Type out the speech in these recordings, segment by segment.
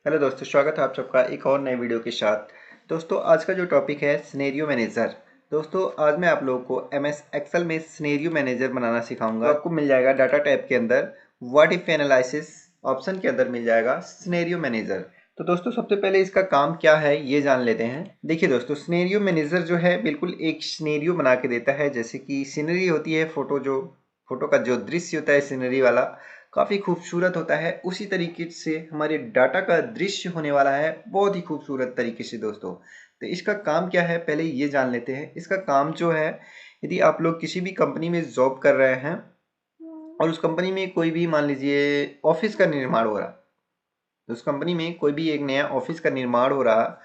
Hello दोस्तों, स्वागत है आप सबका एक और नए वीडियो के साथ। दोस्तों, आज का जो टॉपिक है सिनेरियो मैनेजर। दोस्तों, आज मैं आप लोगों को एमएस एक्सेल में सिनेरियो मैनेजर बनाना सिखाऊंगा। तो आपको मिल जाएगा डाटा टाइप के अंदर व्हाट इफ एनालिसिस, ऑप्शन के अंदर मिल जाएगा सिनेरियो मैनेजर। तो दोस्तों, सबसे पहले इसका काम क्या है ये जान लेते हैं। देखिए दोस्तों, सिनेरियो मैनेजर जो है बिल्कुल एक सिनेरियो बना के देता है। जैसे कि सीनरी होती है, फोटो का जो दृश्य होता है सीनरी वाला, काफ़ी खूबसूरत होता है। उसी तरीके से हमारे डाटा का दृश्य होने वाला है, बहुत ही खूबसूरत तरीके से दोस्तों। तो इसका काम क्या है पहले ये जान लेते हैं। इसका काम जो है, यदि आप लोग किसी भी कंपनी में जॉब कर रहे हैं और उस कंपनी में कोई भी मान लीजिए ऑफिस का निर्माण हो रहा, तो उस कंपनी में कोई भी एक नया ऑफिस का निर्माण हो रहा,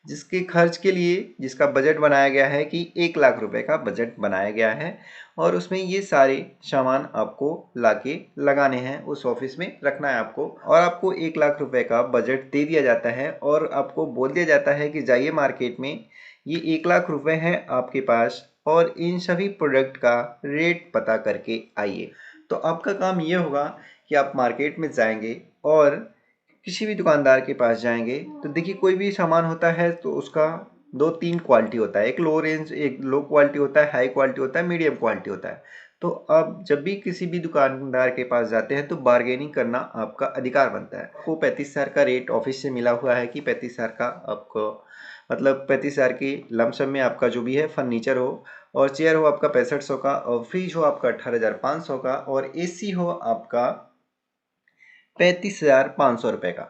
जिसके खर्च के लिए जिसका बजट बनाया गया है कि 1 लाख रुपए का बजट बनाया गया है और उसमें ये सारे सामान आपको लाके लगाने हैं, उस ऑफिस में रखना है आपको। और आपको 1 लाख रुपए का बजट दे दिया जाता है और आपको बोल दिया जाता है कि जाइए मार्केट में, ये 1 लाख रुपए है आपके पास और इन सभी प्रोडक्ट का रेट पता करके आइए। तो आपका काम ये होगा कि आप मार्केट में जाएंगे और किसी भी दुकानदार के पास जाएंगे। तो देखिए, कोई भी सामान होता है तो उसका दो तीन क्वालिटी होता है। एक लो रेंज, एक लो क्वालिटी होता है, हाई क्वालिटी होता है, मीडियम क्वालिटी होता है। तो आप जब भी किसी भी दुकानदार के पास जाते हैं तो बार्गेनिंग करना आपका अधिकार बनता है। आपको 35,000 का रेट ऑफिस से मिला हुआ है कि 35,000 का आपको, मतलब 35,000 की लमसम में आपका जो भी है फर्नीचर हो, और चेयर हो आपका 6500 का, और फ्रिज हो आपका 18,500 का, और एसी हो आपका 35,500 रुपये का।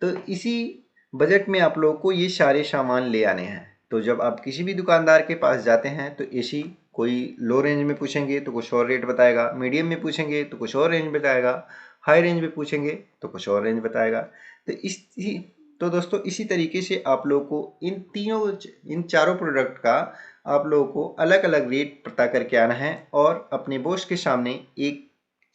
तो इसी बजट में आप लोगों को ये सारे सामान ले आने हैं। तो जब आप किसी भी दुकानदार के पास जाते हैं तो एसी कोई लो रेंज में पूछेंगे तो कुछ और रेट बताएगा, मीडियम में पूछेंगे तो कुछ और रेंज बताएगा, हाई रेंज में पूछेंगे तो कुछ और रेंज बताएगा। तो दोस्तों, इसी तरीके से आप लोगों को इन चारों प्रोडक्ट का आप लोगों को अलग अलग रेट पता करके आना है और अपने बॉस के सामने एक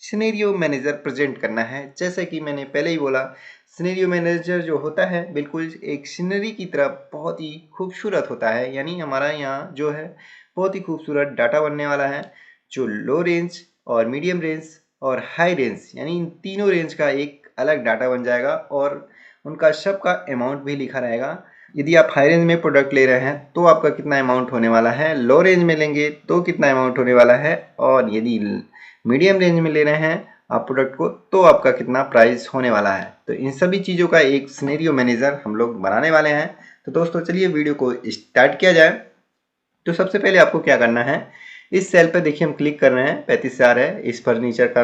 सिनेरियो मैनेजर प्रेजेंट करना है। जैसे कि मैंने पहले ही बोला, सिनेरियो मैनेजर जो होता है बिल्कुल एक सीनरी की तरह बहुत ही खूबसूरत होता है। यानी हमारा यहाँ जो है बहुत ही खूबसूरत डाटा बनने वाला है, जो लो रेंज और मीडियम रेंज और हाई रेंज, यानी इन तीनों रेंज का एक अलग डाटा बन जाएगा और उनका सबका अमाउंट भी लिखा रहेगा। यदि आप हाई रेंज में प्रोडक्ट ले रहे हैं तो आपका कितना अमाउंट होने वाला है, लो रेंज में लेंगे तो कितना अमाउंट होने वाला है, और यदि मीडियम रेंज में ले रहे हैं आप प्रोडक्ट को तो आपका कितना प्राइस होने वाला है। तो इन सभी चीज़ों का एक सिनेरियो मैनेजर हम लोग बनाने वाले हैं। तो दोस्तों, चलिए वीडियो को स्टार्ट किया जाए। तो सबसे पहले आपको क्या करना है, इस सेल पे देखिए हम क्लिक कर रहे हैं, 35,000 है इस फर्नीचर का।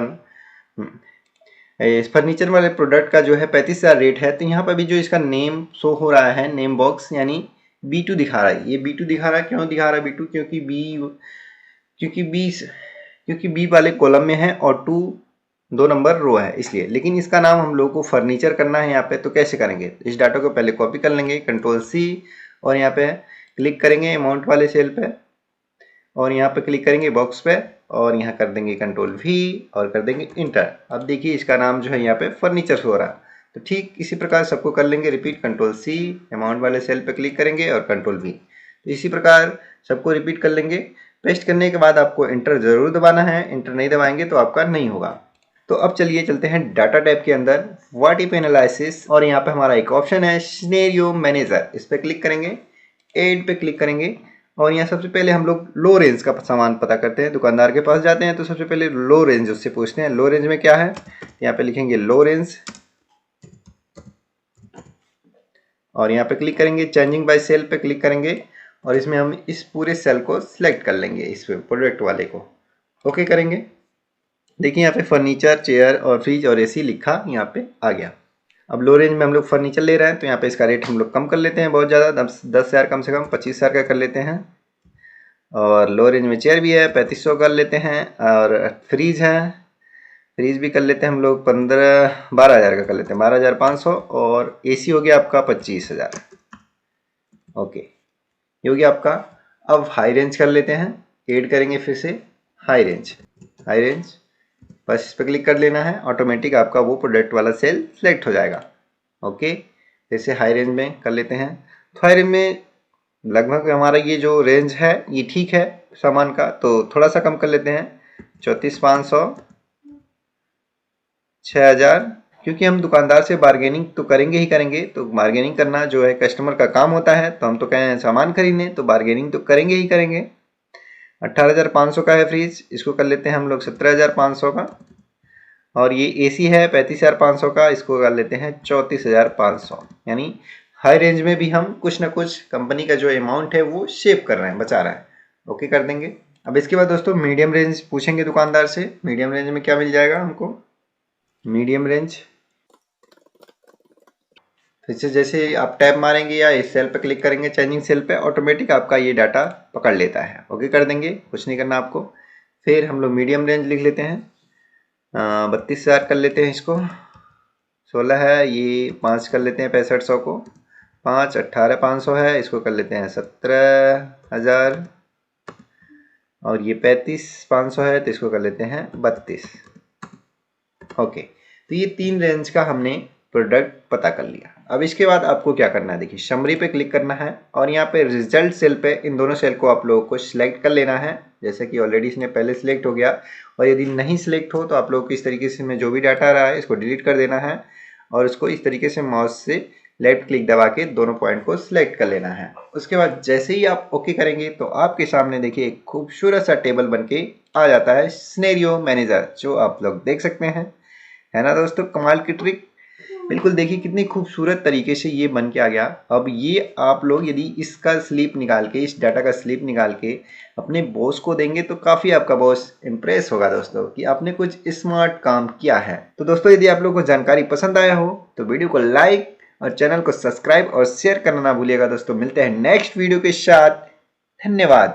इस फर्नीचर वाले प्रोडक्ट का जो है 35,000 रेट है। तो यहाँ पर भी जो इसका नेम शो हो रहा है, नेम बॉक्स यानी B2 दिखा रहा है। ये B2 दिखा रहा है, क्यों दिखा रहा है B2? क्योंकि बी वाले कॉलम में है और 2 नंबर रो है इसलिए। लेकिन इसका नाम हम लोग को फर्नीचर करना है यहाँ पे। तो कैसे करेंगे, इस डाटा को पहले कॉपी कर लेंगे, Ctrl+C, और यहाँ पे क्लिक करेंगे अमाउंट वाले सेल पे और यहाँ पे क्लिक करेंगे बॉक्स पे और यहाँ कर देंगे Ctrl+V और कर देंगे इंटर। अब देखिए इसका नाम जो है यहाँ पे फर्नीचर हो रहा है। तो ठीक इसी प्रकार सबको कर लेंगे रिपीट, Ctrl+C, अमाउंट वाले सेल पे क्लिक करेंगे और Ctrl+V। तो इसी प्रकार सबको रिपीट कर लेंगे। पेस्ट करने के बाद आपको इंटर जरूर दबाना है, इंटर नहीं दबाएंगे तो आपका नहीं होगा। तो अब चलिए चलते हैं डाटा टाइप के अंदर, व्हाट इफ एनालिसिस, और यहाँ पे हमारा एक ऑप्शन है सिनेरियो मैनेजर। इस पे क्लिक करेंगे, एड पे क्लिक करेंगे और यहाँ सबसे पहले हम लोग लो रेंज का सामान पता करते हैं। दुकानदार के पास जाते हैं तो सबसे पहले लो रेंज उससे पूछते हैं, लो रेंज में क्या है। यहाँ पे लिखेंगे लो रेंज और यहाँ पे क्लिक करेंगे, चेंजिंग बाय सेल पे क्लिक करेंगे और इसमें हम इस पूरे सेल को सिलेक्ट कर लेंगे, इस प्रोडक्ट वाले को ओके करेंगे। देखिए यहाँ पे फर्नीचर, चेयर और फ्रिज और एसी लिखा यहाँ पे आ गया। अब लो रेंज में हम लोग फर्नीचर ले रहे हैं तो यहाँ पे इसका रेट हम लोग कम कर लेते हैं, बहुत ज़्यादा, 10,000 कम से कम 25,000 का कर लेते हैं। और लो रेंज में चेयर भी है, 3500 कर लेते हैं। और फ्रीज है, फ्रीज भी कर लेते हैं हम लोग 12,000 का कर लेते हैं, 12,500। और एसी हो गया आपका 25,000। ओके, ये हो गया आपका। अब हाई रेंज कर लेते हैं, ऐड करेंगे फिर से हाई रेंज, हाई रेंज बस इस पर क्लिक कर लेना है, ऑटोमेटिक आपका वो प्रोडक्ट वाला सेल सेलेक्ट हो जाएगा। ओके, जैसे हाई रेंज में कर लेते हैं। तो हाई रेंज में लगभग हमारा ये जो रेंज है ये ठीक है सामान का, तो थोड़ा सा कम कर लेते हैं, 34,500, 6,000, क्योंकि हम दुकानदार से बार्गेनिंग तो करेंगे ही करेंगे, तो बार्गेनिंग करना जो है कस्टमर का काम होता है, तो हम तो कहें सामान खरीदने, तो बार्गेनिंग तो करेंगे ही करेंगे। 18,500 का है फ्रिज, इसको कर लेते हैं हम लोग 17,500 का। और ये एसी है 35,500 का, इसको कर लेते हैं 34,500। यानी हाई रेंज में भी हम कुछ ना कुछ कंपनी का जो अमाउंट है वो सेव कर रहे हैं, बचा रहे हैं। ओके कर देंगे। अब इसके बाद दोस्तों मीडियम रेंज पूछेंगे दुकानदार से, मीडियम रेंज में क्या मिल जाएगा हमको। मीडियम रेंज फिर से जैसे आप टैब मारेंगे या इस सेल पे क्लिक करेंगे चेंजिंग सेल पे, ऑटोमेटिक आपका ये डाटा पकड़ लेता है। ओके कर देंगे, कुछ नहीं करना आपको। फिर हम लोग मीडियम रेंज लिख लेते हैं, 32,000 कर लेते हैं इसको। 16 है, ये 5 कर लेते हैं 6500 को। 5 18,500 है, इसको कर लेते हैं 17,000। और ये 35,500 है, तो इसको कर लेते हैं 32। ओके, तो ये 3 रेंज का हमने प्रोडक्ट पता कर लिया। अब इसके बाद आपको क्या करना है, देखिए समरी पे क्लिक करना है और यहाँ पे रिजल्ट सेल पे इन दोनों सेल को आप लोगों को सिलेक्ट कर लेना है। जैसे कि ऑलरेडी इसने पहले सिलेक्ट हो गया, और यदि नहीं सिलेक्ट हो तो आप लोगों को इस तरीके से में जो भी डाटा आ रहा है इसको डिलीट कर देना है और इसको इस तरीके से माउस से लेफ्ट क्लिक दबा के दोनों पॉइंट को सिलेक्ट कर लेना है। उसके बाद जैसे ही आप ओके करेंगे तो आपके सामने देखिए एक खूबसूरत सा टेबल बन के आ जाता है, सिनेरियो मैनेजर, जो आप लोग देख सकते हैं। है ना दोस्तों, कमाल की ट्रिक। बिल्कुल देखिए कितनी खूबसूरत तरीके से ये बन के आ गया। अब ये आप लोग यदि इसका स्लिप निकाल के, इस डाटा का स्लिप निकाल के अपने बॉस को देंगे तो काफ़ी आपका बॉस इम्प्रेस होगा दोस्तों कि आपने कुछ स्मार्ट काम किया है। तो दोस्तों यदि आप लोगों को जानकारी पसंद आया हो तो वीडियो को लाइक और चैनल को सब्सक्राइब और शेयर करना ना भूलिएगा दोस्तों। मिलते हैं नेक्स्ट वीडियो के साथ, धन्यवाद।